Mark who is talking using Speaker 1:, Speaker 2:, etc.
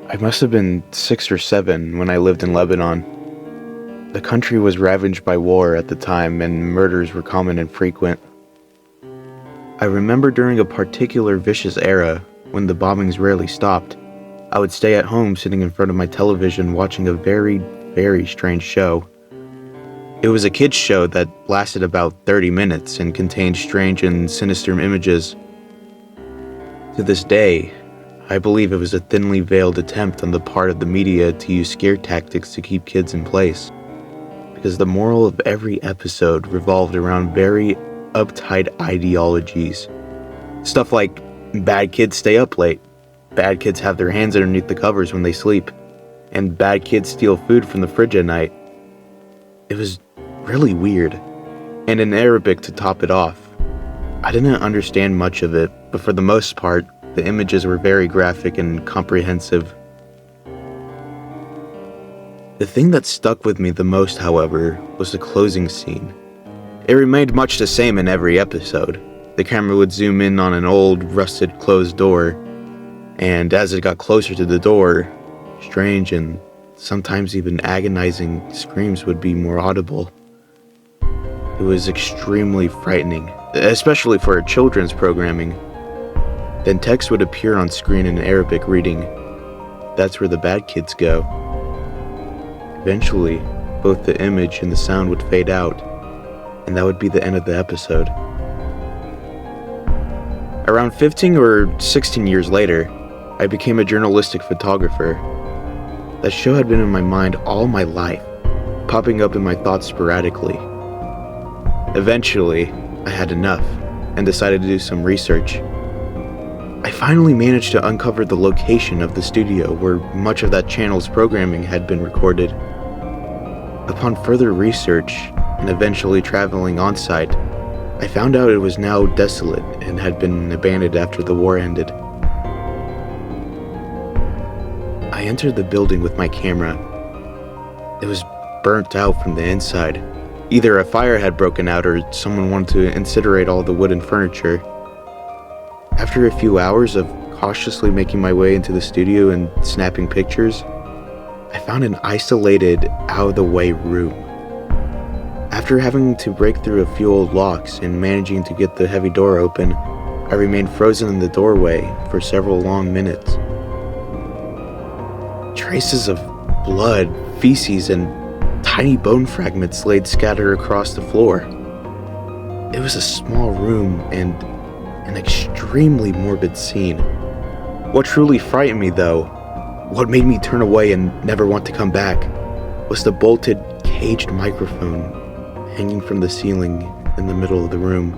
Speaker 1: I must have been 6 or 7 when I lived in Lebanon. The country was ravaged by war at the time, and murders were common and frequent. I remember during a particular vicious era, when the bombings rarely stopped, I would stay at home sitting in front of my television watching a very, very strange show. It was a kids' show that lasted about 30 minutes and contained strange and sinister images. To this day, I believe it was a thinly veiled attempt on the part of the media to use scare tactics to keep kids in place, because the moral of every episode revolved around very uptight ideologies. Stuff like, bad kids stay up late, bad kids have their hands underneath the covers when they sleep, and bad kids steal food from the fridge at night. It was really weird, and in Arabic to top it off. I didn't understand much of it, but for the most part, the images were very graphic and comprehensive. The thing that stuck with me the most, however, was the closing scene. It remained much the same in every episode. The camera would zoom in on an old, rusted closed door, and as it got closer to the door, strange and sometimes even agonizing screams would be more audible. It was extremely frightening, especially for a children's programming. Then text would appear on screen in Arabic reading, "That's where the bad kids go." Eventually, both the image and the sound would fade out, and that would be the end of the episode. Around 15 or 16 years later, I became a journalistic photographer. That show had been in my mind all my life, popping up in my thoughts sporadically. Eventually, I had enough and decided to do some research. I finally managed to uncover the location of the studio where much of that channel's programming had been recorded. Upon further research and eventually traveling on-site, I found out it was now desolate and had been abandoned after the war ended. I entered the building with my camera. It was burnt out from the inside. Either a fire had broken out or someone wanted to incinerate all the wood and furniture. After a few hours of cautiously making my way into the studio and snapping pictures, I found an isolated, out-of-the-way room. After having to break through a few old locks and managing to get the heavy door open, I remained frozen in the doorway for several long minutes. Traces of blood, feces, and tiny bone fragments laid scattered across the floor. It was a small room and an extremely morbid scene. What truly frightened me, though, what made me turn away and never want to come back, was the bolted, caged microphone hanging from the ceiling in the middle of the room.